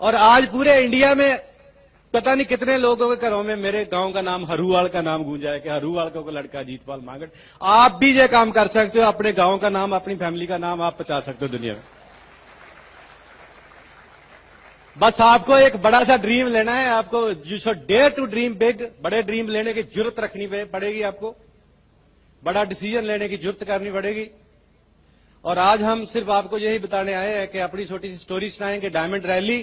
اور آج پورے انڈیا میں پتہ نہیں کتنے لوگوں کے گھروں میں میرے گاؤں کا نام ہروال کا نام گونجا ہے کہ ہروال کا کوئی لڑکا جیت پال مانگٹ. آپ بھی یہ کام کر سکتے ہو, اپنے گاؤں کا نام, اپنی فیملی کا نام آپ پہنچا سکتے ہو دنیا میں. بس آپ کو ایک بڑا سا ڈریم لینا ہے. آپ کو you should dare to dream big. بڑے ڈریم لینے کی جرت رکھنی پڑے گی آپ کو, بڑا ڈیسیجن لینے کی جرت کرنی پڑے گی. اور آج ہم صرف آپ کو یہی بتانے آئے ہیں کہ اپنی چھوٹی سی سٹوری سنائیں کہ ڈائمنڈ ریلی,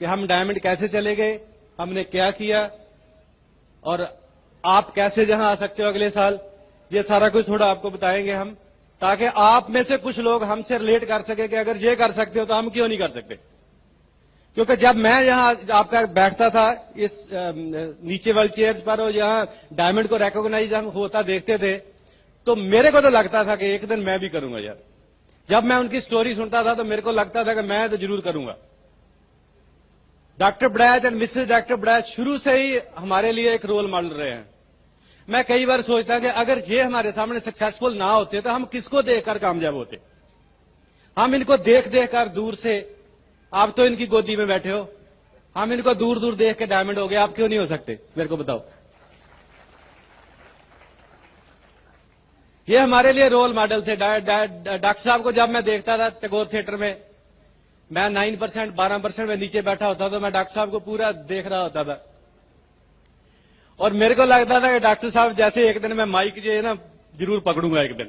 کہ ہم ڈائمنڈ کیسے چلے گئے, ہم نے کیا کیا, اور آپ کیسے جہاں آ سکتے ہو اگلے سال. یہ سارا کچھ تھوڑا آپ کو بتائیں گے ہم, تاکہ آپ میں سے کچھ لوگ ہم سے ریلیٹ کر سکے کہ اگر یہ کر سکتے ہو تو ہم کیوں نہیں کر سکتے. کیونکہ جب میں یہاں آپ کا بیٹھتا تھا اس نیچے والی چیئرز پر, اور یہاں ڈائمنڈ کو ریکوگنائز ہم ہوتا دیکھتے تھے, تو میرے کو تو لگتا تھا کہ ایک دن میں بھی کروں گا یار. جب میں ان کی سٹوری سنتا تھا تو میرے کو لگتا تھا کہ میں تو ضرور کروں گا. ڈاکٹر بڑیچ اینڈ مسز ڈاکٹر بڑیچ شروع سے ہی ہمارے لیے ایک رول ماڈل رہے ہیں. میں کئی بار سوچتا کہ اگر یہ ہمارے سامنے سکسیسفل نہ ہوتے تو ہم کس کو دیکھ کر کامیاب ہوتے. ہم ان کو دیکھ دیکھ کر دور سے, آپ تو ان کی گودی میں بیٹھے ہو, ہم ان کو دور دور دیکھ کے ڈائمنڈ ہو گئے, آپ کیوں نہیں ہو سکتے میرے کو بتاؤ. یہ ہمارے لیے رول ماڈل تھے. ڈاکٹر صاحب کو جب میں دیکھتا تھا ٹیگور تھیٹر میں 9% 12% میں نیچے بیٹھا ہوتا تو میں ڈاکٹر صاحب کو پورا دیکھ رہا ہوتا تھا, اور میرے کو لگتا تھا کہ ڈاکٹر صاحب جیسے ایک دن میں مائک جو ہے نا ضرور پکڑوں گا ایک دن.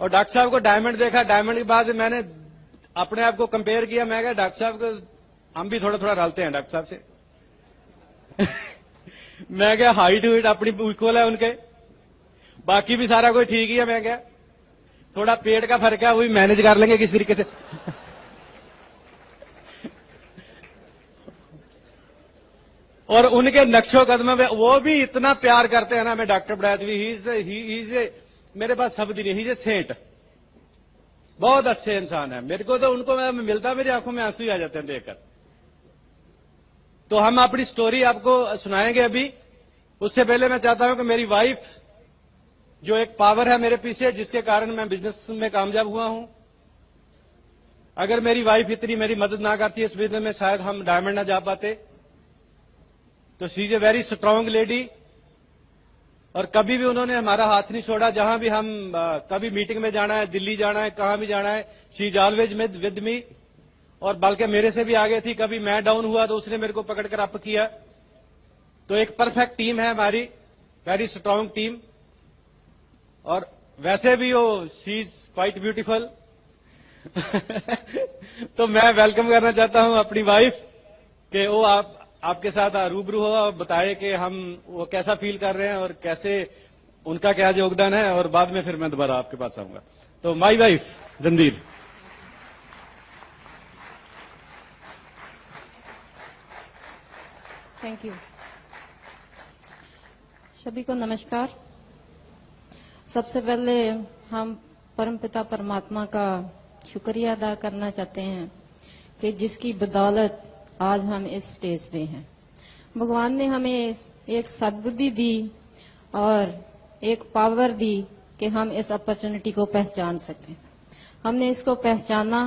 اور ڈاکٹر صاحب کو ڈائمنڈ دیکھا, ڈائمنڈ کے بعد میں نے اپنے آپ کو کمپیئر کیا. میں کہا ڈاکٹر صاحب کو ہم بھی تھوڑا تھوڑا رلتے ہیں ڈاکٹر صاحب سے. میں کہا ہائٹ ویٹ اپنی اکول ہے ان کے, باقی بھی سارا کوئی ٹھیک ہی ہے. میں کہا تھوڑا پیٹ کا فرق ہے, وہی مینج کر لیں گے کس طریقے سے. اور ان کے نقش و قدم میں وہ بھی اتنا پیار کرتے ہیں نا. میں ڈاکٹر بڑیچ بھی میرے پاس شبد ہی نہیں, ہی از اے سینٹ. بہت اچھے انسان ہیں. میرے کو تو ان کو میں ملتا میری آنکھوں میں آنسو ہی آ جاتے ہیں دیکھ کر. تو ہم اپنی سٹوری آپ کو سنائیں گے ابھی. اس سے پہلے میں چاہتا ہوں کہ میری وائف جو ایک پاور ہے میرے پیچھے, جس کے کارن میں بزنس میں کامیاب ہوا ہوں, اگر میری وائف اتنی میری مدد نہ کرتی اس بزنس میں شاید ہم ڈائمنڈ نہ جا پاتے. تو شی از اے ویری اسٹرانگ لیڈی, اور کبھی بھی انہوں نے ہمارا ہاتھ نہیں چھوڑا. جہاں بھی ہم کبھی میٹنگ میں جانا ہے, دلی جانا ہے, کہاں بھی جانا ہے, شی از آلویز ود می. اور بلکہ میرے سے بھی آگے تھی. کبھی میں ڈاؤن ہوا تو اس نے میرے کو پکڑ کر اپ کیا. تو ایک پرفیکٹ ٹیم ہے ہماری, ویری اسٹرانگ ٹیم. اور ویسے بھی وہ شی از کوائٹ بیوٹیفل. تو میں ویلکم کرنا چاہتا ہوں اپنی وائف کہ وہ آپ کے ساتھ روبرو ہو اور بتائے کہ ہم وہ کیسا فیل کر رہے ہیں اور کیسے ان کا کیا یوگدان ہے, اور بعد میں پھر میں دوبارہ آپ کے پاس آؤں گا. تو my wife Randhir. Thank you. سبھی کو نمسکار. سب سے پہلے ہم پرم پتا پرماتما کا شکریہ ادا کرنا چاہتے ہیں کہ جس کی بدولت آج ہم اس سٹیج پہ ہیں. بھگوان نے ہمیں ایک سدبدھی دی اور ایک پاور دی کہ ہم اس اپرچونٹی کو پہچان سکیں. ہم نے اس کو پہچانا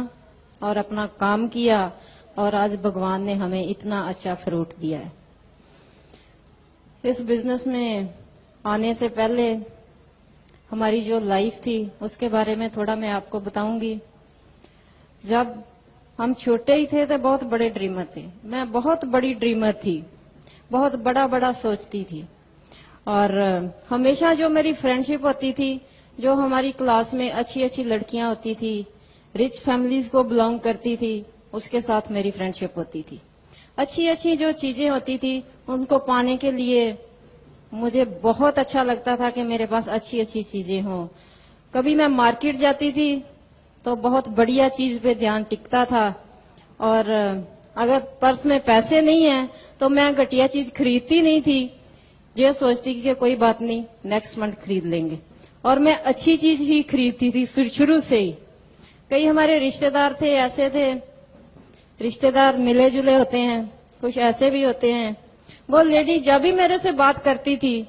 اور اپنا کام کیا, اور آج بھگوان نے ہمیں اتنا اچھا فروٹ دیا ہے. اس بزنس میں آنے سے پہلے ہماری جو لائف تھی اس کے بارے میں تھوڑا میں آپ کو بتاؤں گی. جب ہم چھوٹے ہی تھے تو بہت بڑے ڈریمر تھے. میں بہت بڑی ڈریمر تھی, بہت بڑا بڑا سوچتی تھی. اور ہمیشہ جو میری فرینڈشپ ہوتی تھی, جو ہماری کلاس میں اچھی اچھی لڑکیاں ہوتی تھی, رچ فیملیز کو بلانگ کرتی تھی, اس کے ساتھ میری فرینڈشپ ہوتی تھی. اچھی اچھی جو چیزیں ہوتی تھی ان کو پانے کے لیے مجھے بہت اچھا لگتا تھا کہ میرے پاس اچھی اچھی چیزیں ہوں. کبھی میں مارکیٹ جاتی تھی تو بہت بڑھیا چیز پہ دھیان ٹکتا تھا, اور اگر پرس میں پیسے نہیں ہیں تو میں گھٹیا چیز خریدتی نہیں تھی. یہ سوچتی کہ کوئی بات نہیں, نیکسٹ منتھ خرید لیں گے. اور میں اچھی چیز ہی خریدتی تھی شروع سے ہی. کئی ہمارے رشتے دار تھے, ایسے تھے, رشتے دار ملے جلے ہوتے ہیں, کچھ ایسے بھی ہوتے ہیں. وہ لیڈی جب بھی میرے سے بات کرتی تھی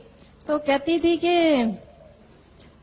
تو کہتی تھی کہ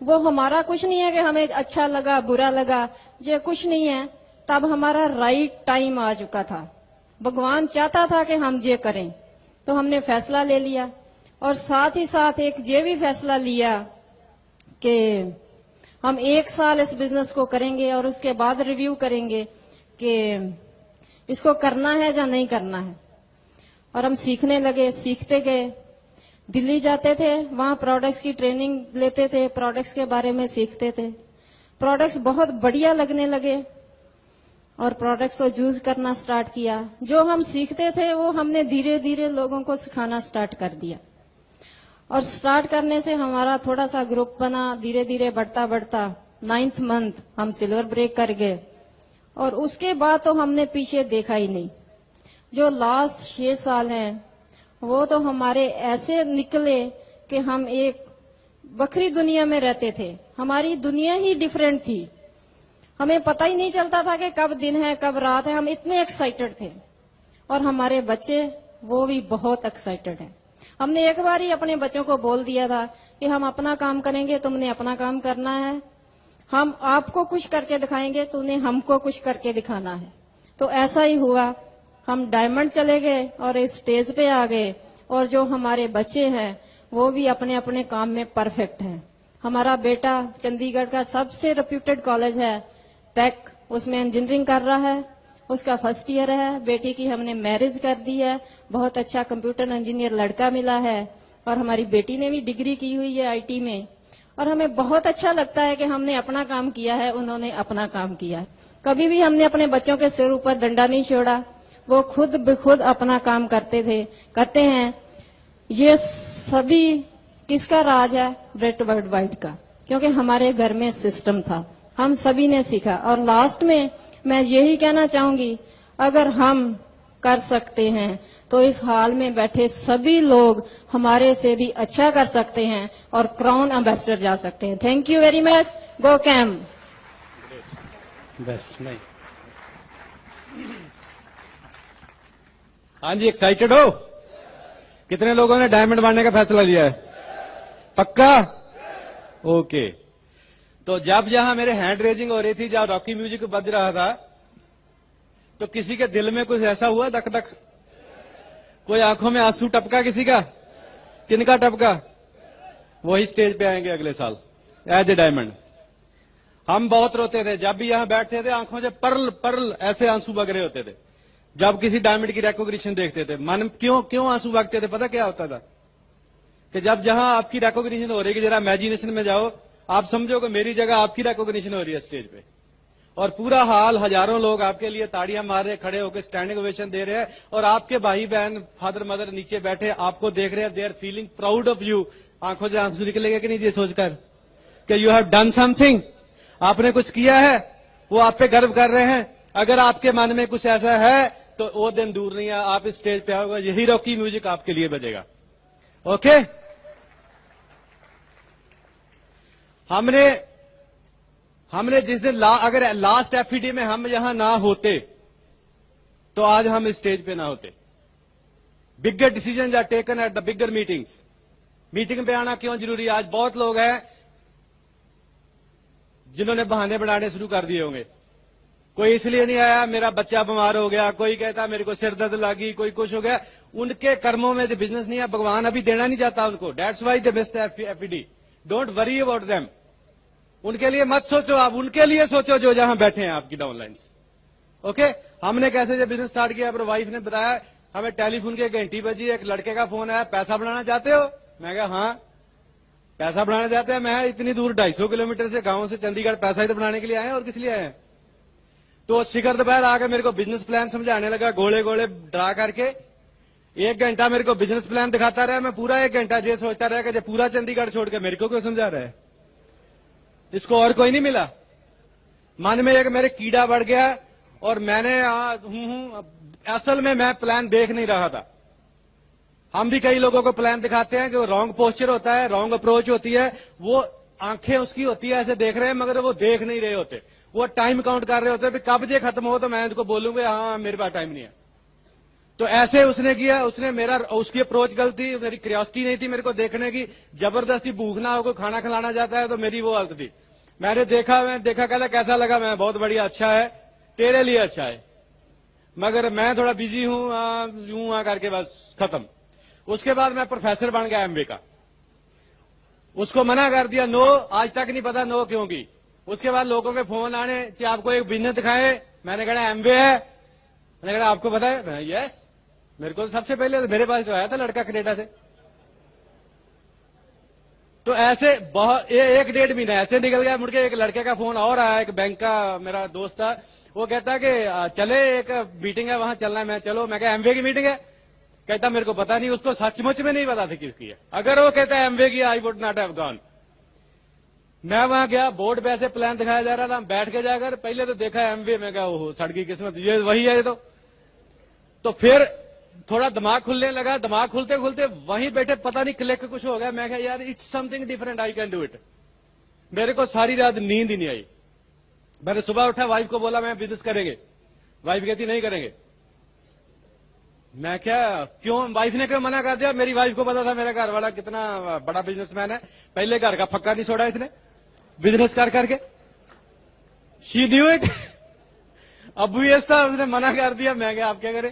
وہ ہمارا کچھ نہیں ہے کہ ہمیں اچھا لگا برا لگا، یہ کچھ نہیں ہے. تب ہمارا رائٹ ٹائم آ چکا تھا. بھگوان چاہتا تھا کہ ہم یہ کریں، تو ہم نے فیصلہ لے لیا. اور ساتھ ہی ساتھ ایک یہ بھی فیصلہ لیا کہ ہم 1 سال اس بزنس کو کریں گے اور اس کے بعد ریویو کریں گے کہ اس کو کرنا ہے یا نہیں کرنا ہے. اور ہم سیکھنے لگے، سیکھتے گئے. دلی جاتے تھے، وہاں پروڈکٹس کی ٹریننگ لیتے تھے، پروڈکٹس کے بارے میں سیکھتے تھے. پروڈکٹس بہت بڑھیا لگنے لگے اور پروڈکٹس کو یوز کرنا سٹارٹ کیا. جو ہم سیکھتے تھے وہ ہم نے دھیرے دھیرے لوگوں کو سکھانا سٹارٹ کر دیا. اور سٹارٹ کرنے سے ہمارا تھوڑا سا گروپ بنا، دھیرے دھیرے بڑھتا بڑھتا 9th منتھ ہم سلور بریک کر گئے. اور اس کے بعد تو ہم نے پیچھے دیکھا ہی نہیں. جو لاسٹ 6 سال ہیں وہ تو ہمارے ایسے نکلے کہ ہم ایک بکری دنیا میں رہتے تھے. ہماری دنیا ہی ڈیفرنٹ تھی. ہمیں پتہ ہی نہیں چلتا تھا کہ کب دن ہے کب رات ہے. ہم اتنے ایکسائٹڈ تھے. اور ہمارے بچے وہ بھی بہت ایکسائٹڈ ہیں. ہم نے ایک بار ہی اپنے بچوں کو بول دیا تھا کہ ہم اپنا کام کریں گے، تم نے اپنا کام کرنا ہے. ہم آپ کو کچھ کر کے دکھائیں گے، تم نے ہم کو کچھ کر کے دکھانا ہے. تو ایسا ہی ہوا. ہم ڈائمنڈ چلے گئے اور اس اسٹیج پہ آ گئے. اور جو ہمارے بچے ہیں وہ بھی اپنے اپنے کام میں پرفیکٹ ہیں. ہمارا بیٹا چندی گڑھ کا سب سے ریپیوٹیڈ کالج ہے پیک، اس میں انجینئرنگ کر رہا ہے. اس کا فرسٹ ایئر ہے. بیٹی کی ہم نے میرج کر دی ہے. بہت اچھا کمپیوٹر انجینئر لڑکا ملا ہے. اور ہماری بیٹی نے بھی ڈگری کی ہوئی ہے آئی ٹی میں. اور ہمیں بہت اچھا لگتا ہے کہ ہم نے اپنا کام کیا ہے، انہوں نے اپنا کام کیا. کبھی بھی ہم نے اپنے بچوں کے سر اوپر ڈنڈا نہیں چھوڑا. وہ خود بخود اپنا کام کرتے ہیں. یہ سبھی کس کا راج ہے؟ بریٹ ورلڈ وائڈ کا. کیونکہ ہمارے گھر میں سسٹم تھا، ہم سبھی نے سیکھا. اور لاسٹ میں یہی کہنا چاہوں گی، اگر ہم کر سکتے ہیں تو اس حال میں بیٹھے سبھی لوگ ہمارے سے بھی اچھا کر سکتے ہیں اور کراؤن امبیسڈر جا سکتے ہیں. Thank you very much. Go came. Best. نہیں، ہاں جی، ایکسائٹڈ ہو؟ کتنے لوگوں نے ڈائمنڈ بانٹنے کا فیصلہ لیا ہے؟ پکا؟ اوکے. تو جب یہاں میرے ہینڈ ریزنگ ہو رہی تھی، جب راکی میوزک بج رہا تھا، تو کسی کے دل میں کچھ ایسا ہوا دک دک؟ کوئی آنکھوں میں آنسو ٹپکا کسی کا؟ کن کا ٹپکا؟ وہی سٹیج پہ آئیں گے اگلے سال ایز اے ڈائمنڈ. ہم بہت روتے تھے جب بھی یہاں بیٹھتے تھے، آنکھوں سے پرل پرل ایسے آنسو بگ رہے ہوتے تھے جب کسی ڈائمنڈ کی ریکوگنیشن دیکھتے تھے. من کیوں آنسو بگتے تھے؟ پتا کیا ہوتا تھا کہ جب جہاں آپ کی ریکوگنیشن ہو رہی ہے، ذرا امیجنیشن میں جاؤ، آپ سمجھو کہ میری جگہ آپ کی ریکوگنیشن ہو رہی ہے اسٹیج پہ، اور پورا حال ہزاروں لوگ آپ کے لیے تاڑیاں مار رہے، کھڑے ہو کے اسٹینڈنگ اویشن دے رہے ہیں، اور آپ کے بھائی بہن فادر مدر نیچے بیٹھے آپ کو دیکھ رہے ہیں. They are feeling proud of you. آنکھوں سے آنسو نکلے گا کہ نہیں یہ سوچ کر کہ you have done some thing, آپ نے کچھ کیا ہے، وہ آپ پہ گرو کر رہے ہیں. اگر آپ کے من میں کچھ ایسا ہے تو وہ دن دور نہیں ہے، آپ اس اسٹیج پہ آؤ گے، یہی راکی میوزک آپ کے لیے بجے گا. اوکے. ہم نے جس دن اگر لاسٹ ایف ای ڈی میں ہم یہاں نہ ہوتے تو آج ہم اس اسٹیج پہ نہ ہوتے. Bigger decisions are taken at the bigger meetings. Meeting پہ آنا کیوں ضروری ہے؟ آج بہت لوگ ہیں جنہوں نے بہانے بنانے شروع کر دیے ہوں گے. کوئی اس لیے نہیں آیا میرا بچہ بیمار ہو گیا، کوئی کہتا میرے کو سر درد لگی، کوئی کچھ ہو گیا. ان کے کرموں میں جو بزنس نہیں ہے، بھگوان ابھی دینا نہیں چاہتا ان کو. That's why they missed F E D. Don't worry about them. ان کے لیے مت سوچو، آپ ان کے لیے سوچو جو جہاں بیٹھے ہیں آپ کی ڈاؤن لائنس. اوکے. ہم نے کیسے جب بزنس سٹارٹ کیا، اپنے وائف نے بتایا، ہمیں ٹیلی فون کی گھنٹی بجی، ایک لڑکے کا فون آیا، پیسہ بنانا چاہتے ہو؟ میں کہا ہاں. پیسہ بنانا چاہتے ہیں؟ میں اتنی دور 250 کلومیٹر سے گاؤں سے چندی گڑھ پیسہ ہی تو بنانے کے لیے آئے ہیں، اور کس لیے آئے ہیں؟ تو شکر دوپہر آ کے میرے کو بزنس پلان سمجھانے لگا، گوڑے گوڑے ڈرا کر کے. 1 گھنٹہ میرے کو بزنس پلان دکھاتا رہا. میں پورا 1 گھنٹہ یہ سوچتا رہا کہ جب پورا چندی گڑھ چھوڑ کے میرے کو کیوں سمجھا رہا ہے؟ اس کو اور کوئی نہیں ملا. من میں ایک میرے کیڑا بڑھ گیا، اور میں نے اصل میں پلان دیکھ نہیں رہا تھا. ہم بھی کئی لوگوں کو پلان دکھاتے ہیں کہ وہ رانگ پوسچر ہوتا ہے، رانگ اپروچ ہوتی ہے، وہ آنکھیں اس کی ہوتی ہے ایسے دیکھ رہے ہیں، مگر وہ دیکھ نہیں رہے ہوتے. وہ ٹائم کاؤنٹ کر رہے ہوتے ہیں، کب یہ ختم ہو تو میں ان کو بولوں گا ہاں میرے پاس ٹائم نہیں ہے. تو ایسے اس نے کیا, اس نے میرا, اس کی اپروچ غلط تھی, میری کریوسٹی نہیں تھی میرے کو دیکھنے کی, زبردستی بھوک نہ ہو کوئی کھانا کھلانا جاتا ہے تو میری وہ حالت تھی. میں نے دیکھا کہتا کیسا لگا, میں بہت بڑھیا, اچھا ہے, تیرے لیے اچھا ہے, مگر میں تھوڑا بزی ہوں, یوں کر کے بس ختم. اس کے بعد میں پروفیسر بن گیا MBA کا. اس کو منع کر دیا, نو, آج تک نہیں پتا نو کیوں کی. اس کے بعد لوگوں کے فون آنے کہ آپ کو ایک بزنس دکھائے, میں نے کہا MBA ہے, میں نے کہا آپ کو پتا ہے, یس, میرے کو سب سے پہلے میرے پاس جو آیا تھا لڑکا کینیڈا سے. تو ایسے بہت 1-1.5 مہینہ ایسے نکل گیا. مڑ کے ایک لڑکے کا فون اور آیا, ایک بینک کا میرا دوست تھا, وہ کہتا کہ چلے ایک میٹنگ ہے وہاں چلنا ہے. میں چلو, میں کہا MBA کی میٹنگ ہے, کہتا میرے کو پتا نہیں. اس کو سچ مچ میں نہیں پتا تھی کس کی ہے. اگر وہ کہتا ہے MBA کی, I would not have gone. میں وہاں گیا, بورڈ پہ ایسے پلان دکھایا جا رہا تھا, بیٹھ کے جا کر پہلے تو دیکھا MBA, میں کہا وہ سڑ گئی قسمت, یہ وہی ہے. تو پھر تھوڑا دماغ کھلنے لگا, دماغ کھلتے کھلتے وہیں بیٹھے پتہ نہیں کلک کچھ ہو گیا. میں کہا یار it's something different, I can do it. میرے کو ساری رات نیند ہی نہیں آئی. میں نے صبح اٹھا, وائف کو بولا میں بزنس کریں گے. وائف کہتی نہیں کریں گے. میں کیا کیوں, وائف نے کیوں منع کر دیا؟ میری وائف کو پتا تھا میرا گھر والا کتنا بڑا بزنس مین ہے, پہلے گھر کا پھکا نہیں چھوڑا اس نے بزنس کر کے. شی ڈیو اٹ. ابو یہ تھا, اس نے منع کر دیا. میں کیا آپ کیا کریں.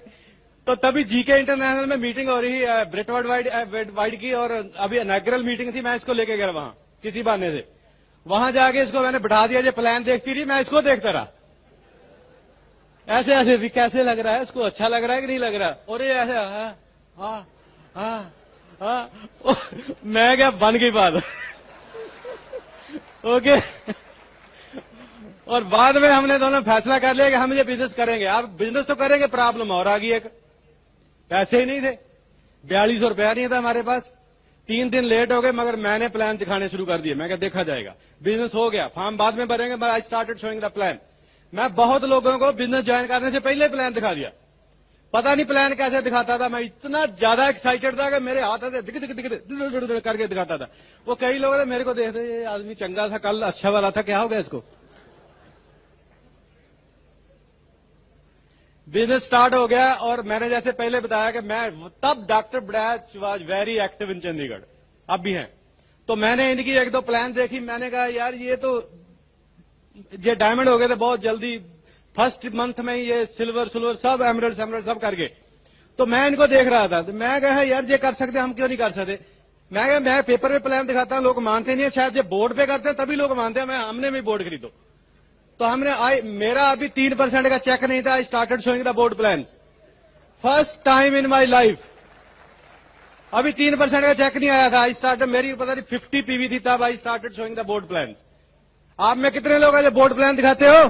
تو تبھی GK انٹرنیشنل میں میٹنگ ہو رہی ہے بریٹ وائڈ کی, اور ابھی اناگرل میٹنگ تھی. میں اس کو لے کے گیا وہاں کسی بہانے سے. وہاں جا کے اس کو میں نے بٹھا دیا, جو پلان دیکھتی رہی, میں اس کو دیکھتا رہا. ایسے ایسے بھی کیسے لگ رہا ہے اس کو, اچھا لگ رہا ہے کہ نہیں لگ رہا. اور یہ ایسے میں کیا بن گئی بات. اوکے. اور بعد میں ہم نے دونوں فیصلہ کر لیا کہ ہم یہ بزنس کریں گے. آپ بزنس تو کریں گے, پرابلم اور آ گئی ایک, پیسے ہی نہیں تھے. 4200 روپیہ نہیں تھا ہمارے پاس. 3 دن لیٹ ہو گئے, مگر میں نے پلان دکھانے شروع کر دیے. میں کہا دیکھا جائے گا. بزنس ہو گیا, فارم بعد میں بھریں گے, but I started showing the plan. میں بہت لوگوں کو بزنس جوائن کرنے سے پہلے پلان دکھا دیا. پتا نہیں پلان کیسے دکھاتا تھا, میں اتنا زیادہ ایکسائٹڈ تھا کہ میرے ہاتھ سے دکھ کر کے دکھاتا تھا. وہ کئی لوگ میرے کو دیکھتے, یہ آدمی چنگا تھا کل, اچھا والا تھا, کیا ہو گیا اس کو. بزنس سٹارٹ ہو گیا, اور میں نے جیسے پہلے بتایا کہ میں تب doctor Barech was very active in Chandi گڑھ, اب بھی ہیں. تو میں نے ان کی 1-2 پلان دیکھی. میں نے کہا یار یہ ڈائمنڈ ہو گئے تھے بہت جلدی, فرسٹ منتھ میں یہ سلور سب ایمرلڈ سب کر گئے. تو میں ان کو دیکھ رہا تھا, تو میں کہا یار یہ کر سکتے, ہم کیوں نہیں کر سکتے. میں کہا میں پیپر پہ پلان دکھاتا ہوں, لوگ مانتے نہیں ہیں, شاید یہ بورڈ پہ کرتے ہیں تبھی لوگ مانتے ہیں. ہم نے بھی بورڈ خریدو. تو ہم نے میرا ابھی 3% کا چیک نہیں تھا. آئی started showing the board plans, first time in my life. ابھی 3% کا چیک نہیں آیا تھا. آئی اسٹارٹڈ, میری پتا نہیں 50 PV تھی تب. I started showing the board plans. آپ میں کتنے لوگ ہیں جو بورڈ پلان دکھاتے ہو؟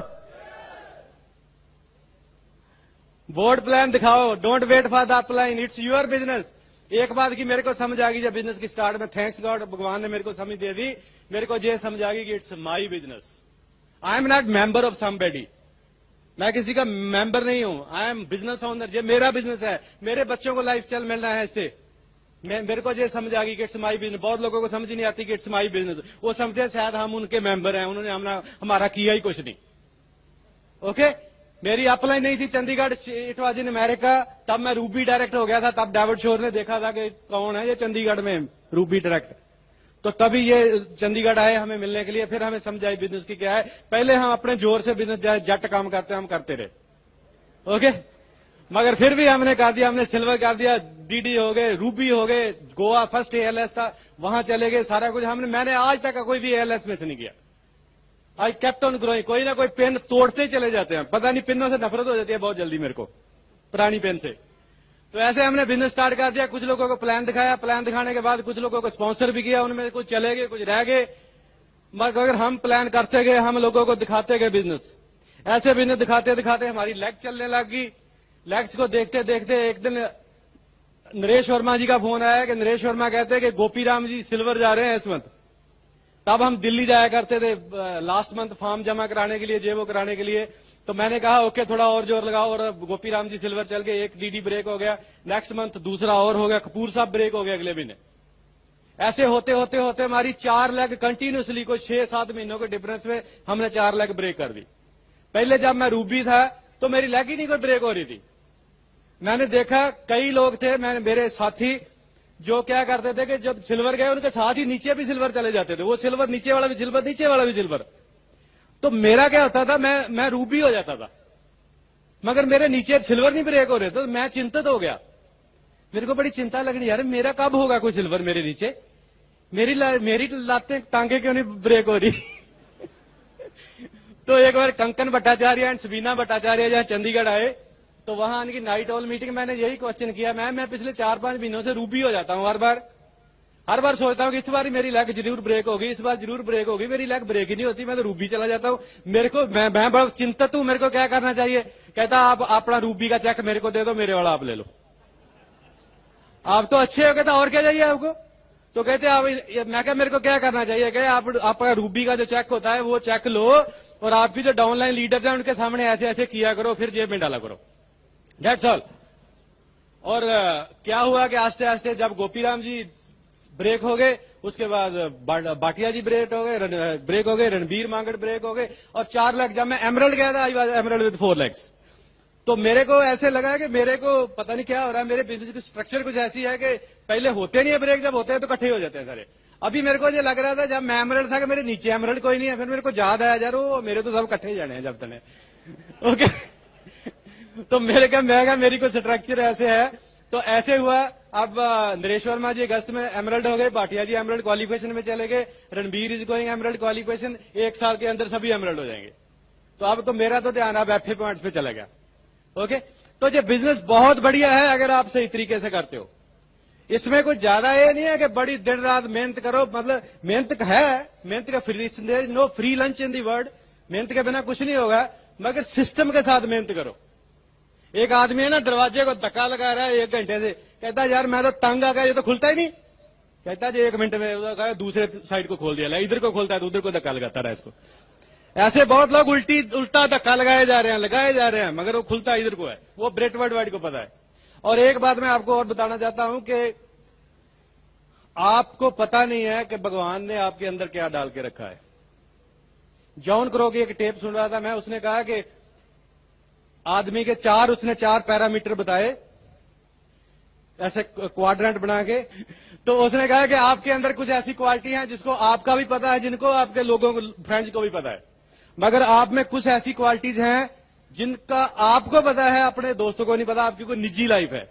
بورڈ پلان دکھاؤ. Don't wait for the plan, it's your business. ایک بات کی میرے کو سمجھ آ گئی جب بزنس کی سٹارٹ میں, تھینکس گاڈ, بھگوان نے میرے کو سمجھ دے دی. میرے کو یہ سمجھ آ گئی کہ it's my business. I am not member of somebody بیڈی. میں کسی کا ممبر نہیں ہوں. I am business owner. یہ میرا بزنس ہے, میرے بچوں کو لائف اسٹائل ملنا ہے اس سے. میرے کو یہ سمجھ آ گئی کہ اٹس مائی بزنس. بہت لوگوں کو سمجھ نہیں آتی کہ اٹس مائی بزنس. وہ سمجھتے ہیں شاید ہم ان کے ممبر ہیں, انہوں نے ہمارا کیا ہی کچھ نہیں. اوکے. میری اپ لائن نہیں تھی چنڈی گڑھ, اٹ واز ان امریکہ. تب میں روبی ڈائریکٹ ہو گیا تھا. تب ڈیوڈ شور نے دیکھا تھا کہ کون ہے یہ چنڈی گڑھ میں روبی ڈائریکٹ. تو تبھی یہ چنڈی گڑھ آئے ہمیں ملنے کے لیے. پھر ہمیں سمجھ آئی بزنس کی کیا ہے. پہلے ہم اپنے زور سے بزنس جائے جٹ کام کرتے ہم کرتے رہے. اوکے. مگر پھر بھی ہم نے کر دیا, ہم نے سلور کر دیا, DD ہو گئے, روبی ہو گئے, گوا فرسٹ ALS تھا وہاں چلے گئے, سارا کچھ میں نے آج تک کوئی بھی ALS میں سے نہیں کیا. I kept on growing. کوئی نہ کوئی پین توڑتے ہی چلے جاتے ہیں. پتہ نہیں پنوں سے نفرت ہو جاتی ہے بہت جلدی میرے کو, پرانی پین سے. تو ایسے ہم نے بزنس سٹارٹ کر دیا. کچھ لوگوں کو پلان دکھایا, پلان دکھانے کے بعد کچھ لوگوں کو اسپانسر بھی کیا. ان میں کچھ چلے گئے, کچھ رہ گئے. مگر ہم پلان کرتے گئے, ہم لوگوں کو دکھاتے گئے بزنس. ایسے بزنس دکھاتے دکھاتے ہماری لیگ چلنے لگ گئی. لیگس کو دیکھتے دیکھتے ایک دن نریش ورما جی کا فون آیا کہ نریش ورما کہتے ہیں کہ گوپی رام جی سلور جا رہے ہیں اس منتھ. تب ہم دلی جایا کرتے تھے لاسٹ منتھ فارم جمع کرانے کے لیے, وہ کرانے کے لیے. تو میں نے کہا اوکے تھوڑا اور زور لگاؤ, اور گوپی رام جی سلور چل گئے. ایک DD بریک ہو گیا. نیکسٹ منتھ دوسرا اور ہو گیا. کپور صاحب بریک ہو گیا اگلے مہینے. ایسے ہوتے ہوتے ہوتے ہماری 4 لیگ کنٹینیوسلی کوئی 6-7 مہینوں کے ڈفرنس میں ہم نے 4 لیگ بریک کر دی. پہلے جب میں روبی تھا تو میری لیگ ہی نہیں کوئی بریک ہو رہی تھی. میں نے دیکھا کئی لوگ تھے, میرے ساتھی جو کیا کرتے تھے کہ جب سلور گئے ان کے ساتھ ہی نیچے بھی سلور چلے جاتے تھے, وہ سلور نیچے والا بھی سلور, نیچے والا بھی سلور. تو میرا کیا ہوتا تھا, میں روبی ہو جاتا تھا, مگر میرے نیچے سلور نہیں بریک ہو رہے, تو میں چنتت ہو گیا. میرے کو بڑی چنتا لگنی, یار میرا کب ہوگا کوئی سلور میرے نیچے, میری لاتیں ٹانگیں کیوں نہیں بریک ہو رہی. تو ایک بار کنکن بھٹاچاریہ اینڈ سبینا بھٹاچاریہ جہاں چنڈی گڑھ آئے, تو وہاں ان کی نائٹ ہال میٹنگ میں نے یہی کوشچن کیا, میں پچھلے 4-5 مہینوں سے روبی ہو جاتا ہوں, ہر بار سوچتا ہوں کہ اس بار میری لیگ ضرور بریک ہوگی, اس بار ضرور بریک ہوگی, میری لیگ بریک ہی نہیں ہوتی, میں تو روبی چلا جاتا ہوں. میں بڑا چنتت ہوں, میرے کو کیا کرنا چاہیے. کہتا آپ اپنا روبی کا چیک میرے کو دے دو, میرے والا آپ لے لو, آپ تو اچھے ہو. کہتا اور کیا چاہیے آپ کو. تو کہتے میں کہ میرے کو کیا کرنا چاہیے, کہ آپ کا روبی کا جو چیک ہوتا ہے وہ چیک لو, اور آپ کی جو ڈاؤن لائن لیڈرز ہیں ان کے سامنے ایسے ایسے کیا کرو, پھر جیب میں ڈالا کرو. That's all. اور کیا ہوا کہ آہستہ آہستہ جب گوپی رام جی بریک ہو گئے, اس کے بعد بھاٹیا جی بریک ہو گئے, رنبیر مانگڑ بریک ہو گئے, اور 4 لاکھ جب میں ایمرلڈ گیا تھا, I was emerald with 4 lakhs. تو میرے کو ایسے لگا کہ میرے کو پتہ نہیں کیا ہو رہا ہے, میرے بزنس کی اسٹرکچر کچھ ایسی ہے کہ پہلے ہوتے نہیں ہے بریک, جب ہوتے ہیں تو اکٹھے ہو جاتے ہیں سارے. ابھی میرے کو یہ لگ رہا تھا جب میں ایمرلڈ تھا کہ میرے نیچے ایمرلڈ کوئی نہیں ہے, پھر میرے کو یاد آیا یار وہ میرے تو سب اکٹھے ہی جانے ہیں جب تک. اوکے. تو میرے کہا میری کوئی اسٹرکچر ایسے ہے. تو ایسے ہوا. اب نریش ورما جی اگست میں ایمرلڈ ہو گئے, بھاٹیا جی ایمرلڈ کوالیفیکیشن میں چلے گئے, Ranbir is going emerald qualification, 1 سال کے اندر سبھی ایمرلڈ ہو جائیں گے. تو اب تو میرا تو دھیان اب ایف اے پوائنٹس پہ چلا گیا. اوکے. تو یہ بزنس بہت بڑھیا ہے اگر آپ صحیح طریقے سے کرتے ہو. اس میں کوئی زیادہ یہ نہیں ہے کہ بڑی دن رات محنت کرو, مطلب محنت ہے, محنت کا no free lunch in the world, محنت کے بنا کچھ نہیں ہوگا, مگر سسٹم کے ساتھ محنت کرو. ایک آدمی ہے نا دروازے کو دھکا لگا رہا ہے 1 گھنٹے سے, کہتا ہے یار میں تو تنگ آ گیا, یہ تو کھلتا ہی نہیں. کہتا ہے جی 1 منٹ میں دوسرے سائڈ کو کھول دیا, ادھر کو کھولتا ہے تو ادھر کو دھکا لگاتا رہا اس کو. ایسے بہت لوگ الٹا دھکا لگائے جا رہے ہیں, مگر وہ کھلتا ادھر کو ہے, وہ بریٹ ورڈ وائڈ کو پتا ہے. اور ایک بات میں آپ کو اور بتانا چاہتا ہوں کہ آپ کو پتا نہیں ہے کہ بھگوان نے آپ کے اندر کیا ڈال کے رکھا ہے. جان کرو کی ایک ٹیپ سن رہا تھا میں, اس نے کہا کہ آدمی کے 4 پیرامیٹر بتائے ایسے کوادرنٹ بنا کے. تو اس نے کہا کہ آپ کے اندر کچھ ایسی کوالٹی ہیں جس کو آپ کا بھی پتا ہے, جن کو آپ کے لوگوں کو فرینڈز کو بھی پتا ہے, مگر آپ میں کچھ ایسی کوالٹیز ہیں جن کا آپ کو پتا ہے, اپنے دوستوں کو نہیں پتا, آپ کی کوئی نجی لائف ہے.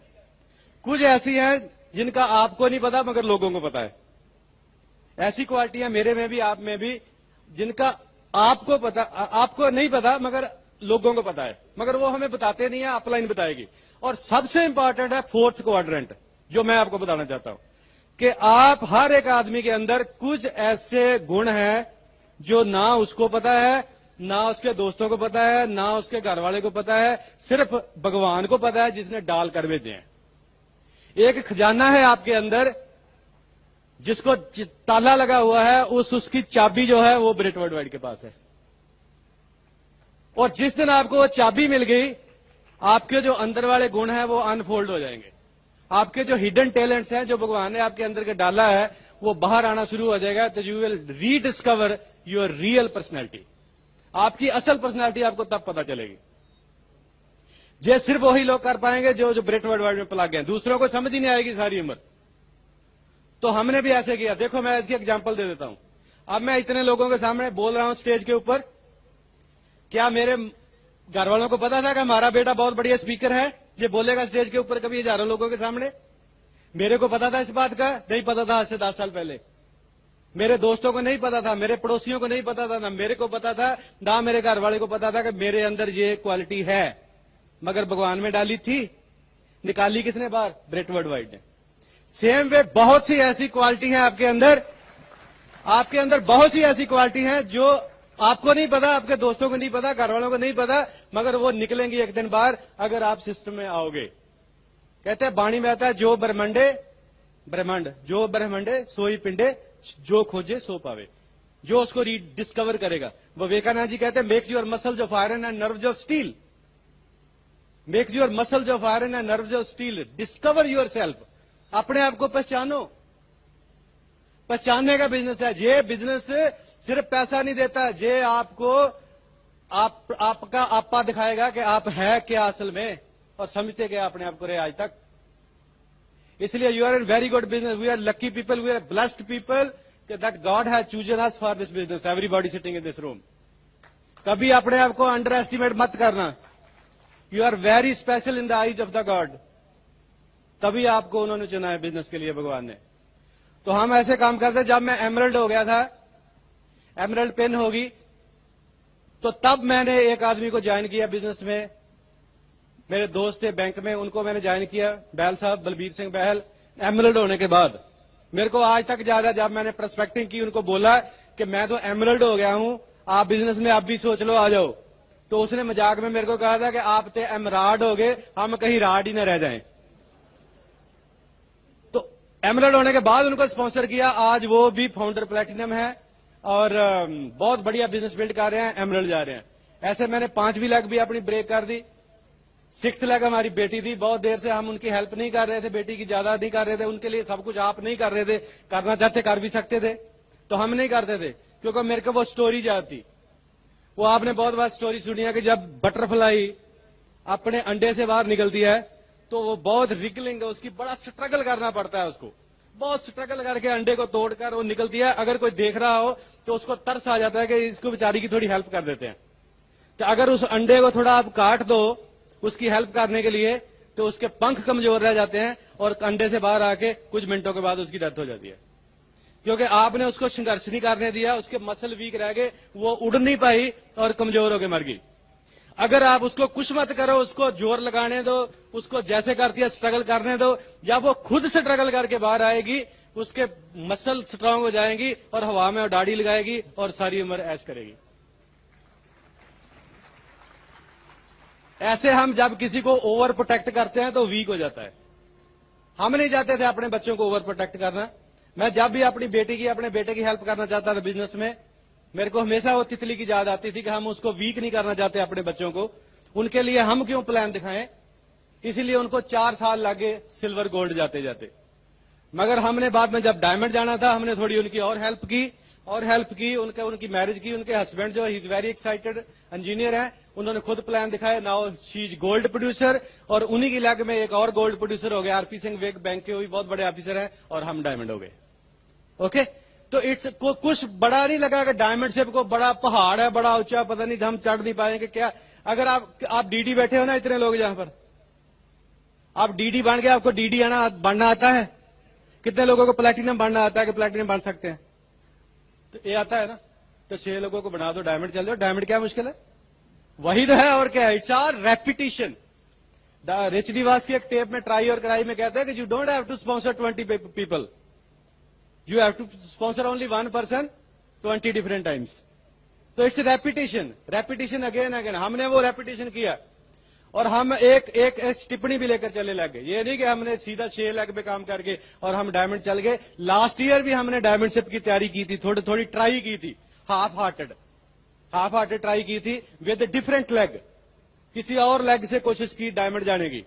کچھ ایسی ہیں جن کا آپ کو نہیں پتا مگر لوگوں کو پتا ہے. ایسی کوالٹیاں میرے میں بھی, آپ میں بھی, جن کا آپ کو نہیں پتا مگر لوگوں کو پتا ہے, مگر وہ ہمیں بتاتے نہیں ہیں, اپ لائن بتائے گی. اور سب سے امپورٹنٹ ہے 4تھ کوارٹرنٹ, جو میں آپ کو بتانا چاہتا ہوں کہ آپ ہر ایک آدمی کے اندر کچھ ایسے گن ہیں جو نہ اس کو پتا ہے, نہ اس کے دوستوں کو پتا ہے, نہ اس کے گھر والے کو پتا ہے, صرف بھگوان کو پتا ہے جس نے ڈال کر بھیجے ہیں. ایک خزانہ ہے آپ کے اندر جس کو تالا لگا ہوا ہے, اس کی چابی جو ہے وہ بریٹ ورڈ وائڈ کے پاس ہے. اور جس دن آپ کو وہ چابی مل گئی, آپ کے جو اندر والے گن ہیں وہ انفولڈ ہو جائیں گے. آپ کے جو ہڈن ٹیلنٹس ہیں جو بھگوان نے آپ کے اندر کے ڈالا ہے وہ باہر آنا شروع ہو جائے گا. تو you will rediscover your real personality. آپ کی اصل پرسنالٹی آپ کو تب پتا چلے گی. یہ صرف وہی لوگ کر پائیں گے جو بریٹ ورڈ وائڈ میں پلاگ گئے, دوسروں کو سمجھ ہی نہیں آئے گی ساری عمر. تو ہم نے بھی ایسے کیا. دیکھو میں اس کی ایگزامپل دے دیتا ہوں. اب میں اتنے لوگوں کے سامنے بول رہا ہوں اسٹیج کے اوپر, کیا میرے گھر والوں کو پتا تھا کہ ہمارا بیٹا بہت بڑھیا اسپیکر ہے, یہ بولے گا اسٹیج کے اوپر کبھی ہزاروں لوگوں کے سامنے؟ میرے کو پتا تھا اس بات کا؟ نہیں پتا تھا. آج سے 10 سال پہلے میرے دوستوں کو نہیں پتا تھا, میرے پڑوسیوں کو نہیں پتا تھا, نہ میرے کو پتا تھا, نہ میرے گھر والے کو پتا تھا کہ میرے اندر یہ کوالٹی ہے, مگر بھگوان میں ڈالی تھی. نکالی کس نے باہر؟ بریٹ ورڈ وائڈ نے. سیم وے بہت سی ایسی کوالٹی ہیں آپ کے اندر بہت سی ایسی کوالٹی ہیں جو آپ کو نہیں پتا, آپ کے دوستوں کو نہیں پتا, گھر والوں کو نہیں پتا, مگر وہ نکلیں گی ایک دن باہر اگر آپ سسٹم میں آؤ گے. کہتے ہیں بانی میں آتا ہے جو برہمنڈ جو برہمنڈے سوئی پنڈے, جو کھوجے سو پاوے, جو اس کو ڈسکور کرے گا. وہ ویکانند جی کہتے ہیں make your muscles of iron and nerves of steel. Make your muscles of iron and nerves of steel. Discover yourself. اپنے آپ کو پہچانو. پہچاننے کا بزنس ہے یہ. بزنس صرف پیسہ نہیں دیتا, یہ آپ کو آپ کا آپا دکھائے گا کہ آپ ہے کیا اصل میں. اور سمجھتے گئے اپنے آپ کو رہے آج تک. اس لیے you are in very good business. We are lucky people, we are blessed people that God has chosen us for this business. Every body sitting in this room. کبھی اپنے آپ کو انڈر ایسٹیمیٹ مت کرنا. You are very special in the eyes of the God. تبھی آپ کو انہوں نے چنا ہے بزنس کے لیے بھگوان نے. تو ہم ایسے کام کرتے. جب میں ایمرلڈ ہو گیا تھا, ایمرلڈ پن ہوگی, تو تب میں نے ایک آدمی کو جوائن کیا بزنس میں. میرے دوست تھے بینک میں, ان کو میں نے جوائن کیا, بہل صاحب, بلبیر سنگھ بہل. ایمرلڈ ہونے کے بعد میرے کو آج تک یاد ہے, جب میں نے پرسپیکٹنگ کی, ان کو بولا کہ میں تو ایمرلڈ ہو گیا ہوں, آپ بزنس میں اب بھی سوچ لو, آ جاؤ. تو اس نے مذاق میں میرے کو کہا تھا کہ آپ تے ایمراڈ ہو گئے, ہم کہیں راڈ ہی نہ رہ جائیں. تو ایمرلڈ ہونے کے بعد ان کو اسپانسر کیا. آج وہ بھی فاؤنڈر پلیٹینم ہے اور بہت بڑھیا بزنس بلڈ کر رہے ہیں, ایمرلڈ جا رہے ہیں. ایسے میں نے 5ویں لیگ بھی اپنی بریک کر دی. 6th لیگ ہماری بیٹی تھی. بہت دیر سے ہم ان کی ہیلپ نہیں کر رہے تھے, بیٹی کی زیادہ نہیں کر رہے تھے. ان کے لیے سب کچھ آپ نہیں کر رہے تھے, کرنا چاہتے کر بھی سکتے تھے, تو ہم نہیں کرتے تھے کیونکہ میرے کو وہ سٹوری یاد تھی. وہ آپ نے بہت بار سٹوری سنی ہے کہ جب بٹر فلائی اپنے انڈے سے باہر نکلتی ہے تو وہ بہت ریگلنگ ہے, اس کی بڑا سٹرگل کرنا پڑتا ہے. اس کو بہت سٹرگل کر کے انڈے کو توڑ کر وہ نکلتی ہے. اگر کوئی دیکھ رہا ہو تو اس کو ترس آ جاتا ہے کہ اس کو بیچاری کی تھوڑی ہیلپ کر دیتے ہیں. تو اگر اس انڈے کو تھوڑا آپ کاٹ دو اس کی ہیلپ کرنے کے لیے, تو اس کے پنکھ کمزور رہ جاتے ہیں اور انڈے سے باہر آ کے کچھ منٹوں کے بعد اس کی ڈیتھ ہو جاتی ہے. کیونکہ آپ نے اس کو سنگھرش نہیں کرنے دیا, اس کے مسل ویک رہ گئے, وہ اڑ نہیں پائی اور کمزور ہو کے مر گئی. اگر آپ اس کو کچھ مت کرو, اس کو زور لگانے دو, اس کو جیسے کرتی ہے سٹرگل کرنے دو, جب وہ خود سٹرگل کر کے باہر آئے گی, اس کے مسل سٹرانگ ہو جائیں گی اور ہوا میں ڈاڑی لگائے گی اور ساری عمر ایش کرے گی. ایسے ہم جب کسی کو اوور پروٹیکٹ کرتے ہیں تو ویک ہو جاتا ہے. ہم نہیں چاہتے تھے اپنے بچوں کو اوور پروٹیکٹ کرنا. میں جب بھی اپنی بیٹی کی, اپنے بیٹے کی ہیلپ کرنا چاہتا تھا بزنس میں, میرے کو ہمیشہ وہ تتلی کی یاد آتی تھی کہ ہم اس کو ویک نہیں کرنا چاہتے اپنے بچوں کو. ان کے لیے ہم کیوں پلان دکھائیں, اسی لیے ان کو 4 سال لگے سلور گولڈ جاتے جاتے. مگر ہم نے بعد میں جب ڈائمنڈ جانا تھا, ہم نے تھوڑی ان کی اور ہیلپ کی, ان کی میرج کی. ان کے ہسبینڈ جو ہی از ویری ایکسائٹیڈ انجینئر ہیں, انہوں نے خود پلان دکھایا. Now she is gold producer, اور انہی کی لیگ میں ایک اور گولڈ پروڈیوسر ہو گیا, آر پی سنگھ ویک بینک کے ہوئی بہت بڑے آفیسر ہیں, اور ہم ڈائمنڈ ہو گئے. اوکے, تو اٹس کچھ بڑا نہیں لگا کہ ڈائمنڈ شپ کو بڑا پہاڑ ہے, بڑا اونچا, پتہ نہیں ہم چڑھ نہیں پائیں گے کیا. اگر آپ ڈی ڈی بیٹھے ہو نا, اتنے لوگ جہاں پر آپ ڈی ڈی بن گئے, آپ کو ڈی ڈی بننا آتا ہے. کتنے لوگوں کو پلیٹینم بننا آتا ہے کہ پلیٹینم بن سکتے ہیں؟ تو یہ آتا ہے نا. تو 6 لوگوں کو بنا دو, ڈائمنڈ چل جاؤ. ڈائمنڈ کیا مشکل ہے, وہی تو ہے اور کیا ہے. It's our repetition. Rich DeVos کی ایک ٹیپ میں ٹرائی اور کرائی میں کہتا ہے کہ you don't have to sponsor 20 people, you have to sponsor only 1 person 20 different times. تو it's repetition, repetition again again. ہم نے وہ ریپیٹیشن کیا اور ہم ایک ٹپنی بھی لے کر چلے لگ گئے. یہ نہیں کہ ہم نے سیدھا 6 لیگ پہ کام کر کے اور ہم ڈائمنڈ چل گئے. لاسٹ ایئر بھی ہم نے ڈائمنڈ شپ کی تیاری کی تھی, تھوڑی ٹرائی کی تھی, ہاف ہارٹڈ ٹرائی کی تھی ود ڈفرنٹ لیگ. کسی اور لیگ سے کوشش کی ڈائمنڈ جانے کی,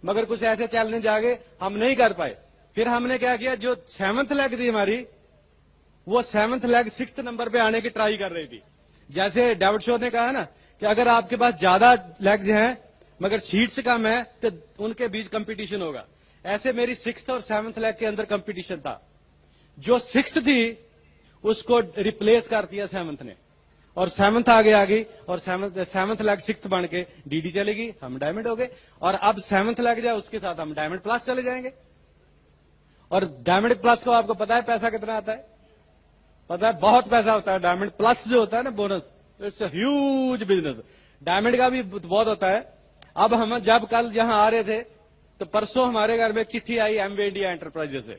مگر کچھ ایسے چیلنج آ گئے, ہم نہیں کر پائے. پھر ہم نے کیا کیا, جو 7th لیگ تھی ہماری, وہ 7th لیگ 6th نمبر پہ آنے کی ٹرائی کر رہی تھی. جیسے ڈیوڈ شور نے کہا نا کہ اگر آپ کے پاس زیادہ لیگز ہیں مگر سیٹس کم ہے تو ان کے بیچ کمپٹیشن ہوگا. ایسے میری 6th اور 7th لیگ کے اندر کمپٹیشن تھا. جو 6th تھی اس کو ریپلیس کر دیا 7th نے, اور 7th آگے آ گئی, اور 7th لیگ 6th بن کے ڈی ڈی چلے گی, ہم ڈائمنڈ ہو گئے. اور اب 7th لیگ جائے اس کے ساتھ ہم ڈائمنڈ پلس چلے جائیں گے. اور ڈائمنڈ پلس کو آپ کو پتا ہے پیسہ کتنا آتا ہے؟ پتا ہے, بہت پیسہ ہوتا ہے. ڈائمنڈ پلس جو ہوتا ہے نا bonus, it's a huge business. Diamond کا بھی بہت ہوتا ہے. اب ہم جب کل یہاں آ رہے تھے تو پرسوں ہمارے گھر میں ایک چٹھی آئی ایم وے انڈیا انٹرپرائز سے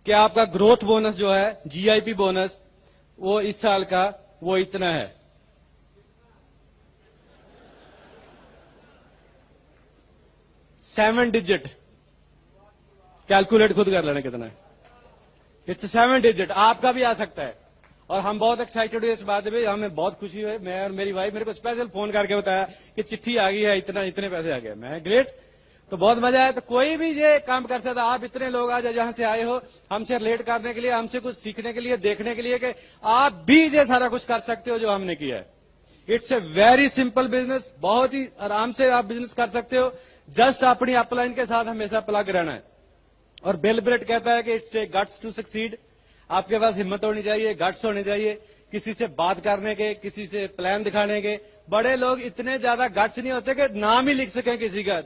کہ آپ کا گروتھ بونس جو ہے, جی آئی پی بونس, وہ اس سال کا وہ اتنا ہے. سیون ڈیجٹ, کیلکولیٹ خود کر لینا کتنا ہے. It's 7 digit. آپ کا بھی آ سکتا ہے. اور ہم بہت ایکسائٹیڈ ہوئے اس بات میں, ہمیں بہت خوشی ہوئی. میں اور میری وائف, میرے کو اسپیشل فون کر کے بتایا کہ چٹھی آ گئی ہے, اتنے پیسے آ گئے. میں گریٹ, تو بہت مزہ آیا. تو کوئی بھی یہ کام کر سکتا. آپ اتنے لوگ آج جہاں سے آئے ہو ہم سے ریلیٹ کرنے کے لیے, ہم سے کچھ سیکھنے کے لیے, دیکھنے کے لیے کہ آپ بھی یہ سارا کچھ کر سکتے ہو جو ہم نے کیا ہے. It's a very simple business. بہت ہی آرام سے آپ بزنس کر سکتے ہو. جسٹ اپنی اپ لائن کے ساتھ ہمیشہ پلگ رہنا ہے. اور بل بریٹ کہتا ہے کہ it's take guts to succeed. آپ کے پاس ہمت ہونی چاہیے, گٹس ہونے چاہیے, کسی سے بات کرنے کے, کسی سے پلان دکھانے کے. بڑے لوگ اتنے زیادہ گٹس نہیں ہوتے کہ نام ہی لکھ سکیں کسی کا.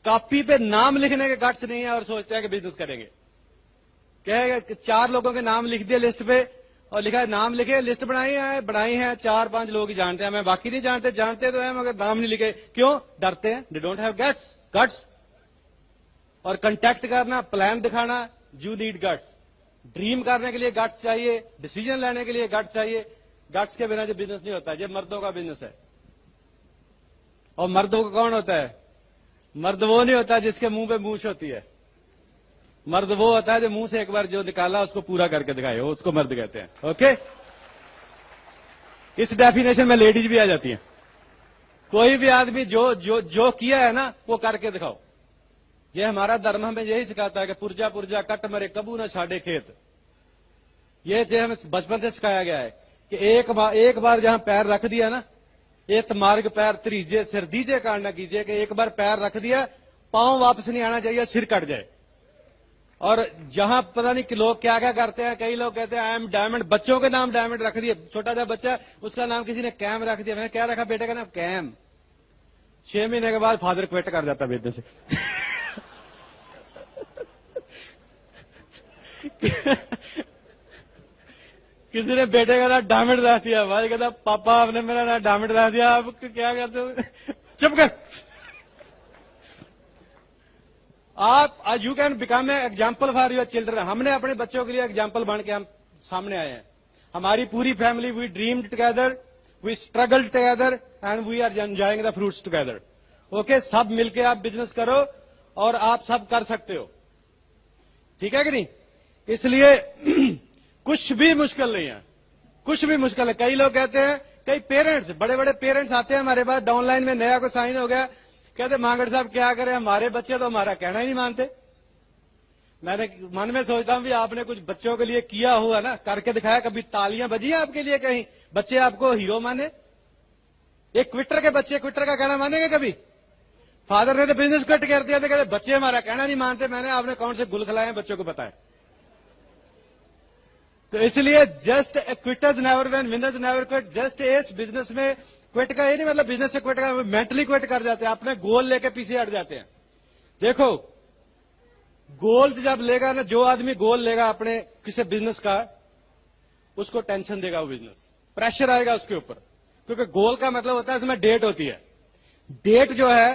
کاپی پہ نام لکھنے کے گٹس نہیں ہے اور سوچتے ہیں کہ بزنس کریں گے. کہ 4 لوگوں کے نام لکھ دیے لسٹ پہ اور لکھا ہے نام لکھے, لسٹ بنائی ہیں 4-5 لوگ ہی جانتے ہیں, ہمیں باقی نہیں جانتے تو ہیں مگر نام نہیں لکھے. کیوں ڈرتے ہیں؟ They don't have guts. اور کنٹیکٹ کرنا, پلان دکھانا, یو نیڈ گٹس. ڈریم کرنے کے لیے گٹس چاہیے, ڈیسیجن لینے کے لیے گٹس چاہیے. گٹس کے بنا جو بزنس نہیں ہوتا. یہ مردوں کا بزنس ہے. اور مردوں کا کون ہوتا ہے؟ مرد وہ نہیں ہوتا جس کے منہ پہ موچھ ہوتی ہے. مرد وہ ہوتا ہے جو منہ سے ایک بار جو نکالا اس کو پورا کر کے دکھائے, اس کو مرد کہتے ہیں. اوکے, اس ڈیفینیشن میں لیڈیز بھی آ جاتی ہیں. کوئی بھی آدمی جو کیا ہے نا وہ کر کے دکھاؤ. یہ ہمارا دھرم ہمیں یہی سکھاتا ہے کہ پرجا پرجا کٹ مرے کبو نہ چھاڑے کھیت. یہ جو ہمیں بچپن سے سکھایا گیا ہے کہ ایک بار جہاں پیر رکھ دیا نا, ایک مارگ پیر تریجے سر دیجے کانڈ نہ کیجیے, کہ ایک بار پیر رکھ دیا پاؤں واپس نہیں آنا چاہیے, سر کٹ جائے. اور جہاں پتہ نہیں کہ لوگ کیا کرتے ہیں, کئی لوگ کہتے ہیں آئی ایم ڈائمنڈ, بچوں کے نام ڈائمنڈ رکھ دیے. چھوٹا سا بچہ اس کا نام کسی نے کیم رکھ دیا. میں نے کیا رکھا بیٹے کا نام؟ کیم. 6 مہینے کے بعد فادر کوئٹ کر جاتا بیٹے سے. کسی نے بیٹے کا نام ڈائمنڈ رکھ دیا. بھائی کہتا پاپا آپ نے میرا نام ڈائمنڈ رکھ دیا, آپ کیا کرتے ہو؟ چپ کر. آپ you can become a example for your children. ہم نے اپنے بچوں کے لیے ایگزامپل بن کے ہم سامنے آئے ہیں. ہماری پوری family, we dreamed together, we struggle together and we are enjoying the fruits together. Okay, سب مل کے آپ بزنس کرو اور آپ سب کر سکتے ہو. ٹھیک ہے کہ نہیں؟ اس لیے کچھ بھی مشکل نہیں ہے, کچھ بھی مشکل ہے. کئی لوگ کہتے ہیں, کئی پیرنٹس, بڑے بڑے پیرنٹس آتے ہیں ہمارے پاس, ڈاؤن لائن میں نیا کو سائن ہو گیا, کہتے مانگڑ صاحب کیا کریں, ہمارے بچے تو ہمارا کہنا ہی نہیں مانتے. میں نے من میں سوچتا ہوں بھی آپ نے کچھ بچوں کے لیے کیا ہوا نا, کر کے دکھایا, کبھی تالیاں بجی ہیں آپ کے لیے کہیں, بچے آپ کو ہیرو مانے. ایک کوئٹر کے بچے کوئٹر کا کہنا مانیں گے کبھی؟ فادر نے تو بزنس کوئٹ کر دیا تھا, کہتے بچے ہمارا کہنا نہیں مانتے. میں نے آپ نے کون سے گل کھلائے ہیں بچوں کو بتایا. تو اس لیے just quitters never win, winners never quit. Just as business میں کوئٹ کا یہ نہیں مطلب بزنس سے کوئٹ کا, مینٹلی کوئٹ کر جاتے ہیں, اپنے گول لے کے پیچھے ہٹ جاتے ہیں. دیکھو گول جب لے گا نا, جو آدمی گول لے گا اپنے کسی بزنس کا, اس کو ٹینشن دے گا وہ بزنس, پریشر آئے گا اس کے اوپر. کیونکہ گول کا مطلب ہوتا ہے اس میں ڈیٹ ہوتی ہے. ڈیٹ جو ہے,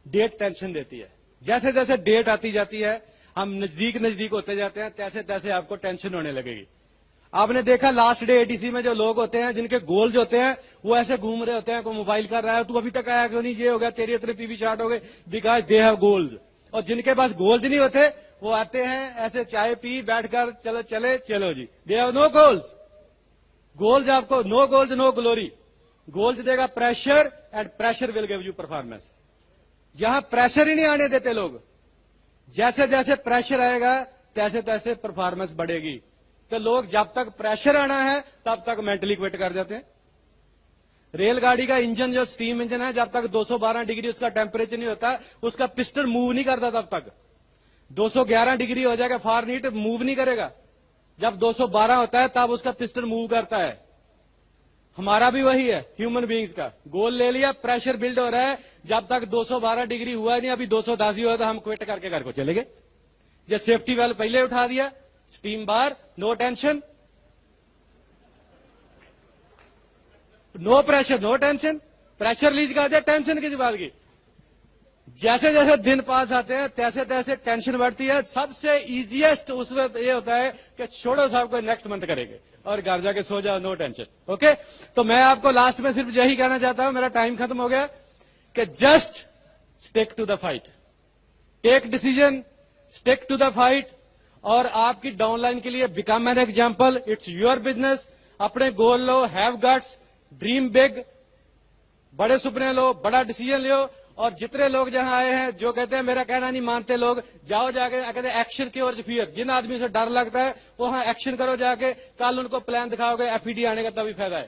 ڈیٹ ٹینشن دیتی ہے. جیسے جیسے ڈیٹ آتی جاتی ہے, ہم نزدیک ہوتے جاتے ہیں, تیسے تیسے آپ کو ٹینشن ہونے لگے گی. آپ نے دیکھا لاسٹ ڈے ATC میں جو لوگ ہوتے ہیں, جن کے گول جو ہوتے ہیں وہ ایسے گھوم رہے ہوتے ہیں, کوئی موبائل کر رہا ہے, تو ابھی تک آیا کیوں نہیں, یہ ہو گیا, تیری اتنے PV چارٹ ہو گئے, بیکاز دے ہیو گولز. اور جن کے پاس گولز نہیں ہوتے وہ آتے ہیں ایسے چائے پی بیٹھ کر, چلو جی, they have no goals. Goals آپ کو, no goals no glory. Goals دے گا pressure, and pressure will give you performance. یہاں پریشر ہی نہیں آنے دیتے لوگ. جیسے جیسے پریشر آئے گا تیسے تیسے پرفارمنس بڑھے گی. تو لوگ جب تک پریشر آنا ہے تب تک مینٹلی کوئٹ کر جاتے ہیں. ریل گاڑی کا انجن جو سٹیم انجن ہے, جب تک 212 ڈگری اس کا ٹیمپریچر نہیں ہوتا, اس کا پسٹن موو نہیں کرتا. تب تک 211 ڈگری ہو جائے گا فار نیٹ, موو نہیں کرے گا. جب 212 ہوتا ہے تب اس کا پسٹن موو کرتا ہے. ہمارا بھی وہی ہے, ہیومن بینگز کا. گول لے لیا, پریشر بلڈ ہو رہا ہے, جب تک 212 ڈگری ہوا نہیں, ابھی 210 ہی ہوا تو ہم کوئٹ کر کے گھر کو چلے گئے. یہ سیفٹی ویل پہلے اٹھا دیا, سٹیم بار, نو ٹینشن, نو پریشر نو ٹینشن. پریشر لیج کر دیا, ٹینشن کس بات کی. جیسے جیسے دن پاس آتے ہیں تیسے تیسے ٹینشن بڑھتی ہے. سب سے ایزیسٹ اس وقت یہ ہوتا ہے کہ چھوڑو صاحب کو نیکسٹ منتھ کریں گے اور گھر جا کے سو جاؤ, نو ٹینشن. اوکے, تو میں آپ کو لاسٹ میں صرف یہی کہنا چاہتا ہوں, میرا ٹائم ختم ہو گیا, کہ just stick to the fight, take decision, stick to the fight. اور آپ کی ڈاؤن لائن کے لیے become an example. It's your business. اپنے گول لو, ہیو گٹس, ڈریم بگ, بڑے سپنے لو, بڑا ڈیسیژن لو. اور جتنے لوگ جہاں آئے ہیں جو کہتے ہیں میرا کہنا نہیں مانتے لوگ, جاؤ جا کے کہتے ہیں ایکشن کی اور فیئر. جن آدمی سے ڈر لگتا ہے وہاں ایکشن کرو جا کے. کل ان کو پلان دکھاؤ گے, FED آنے کا تبھی فائدہ ہے.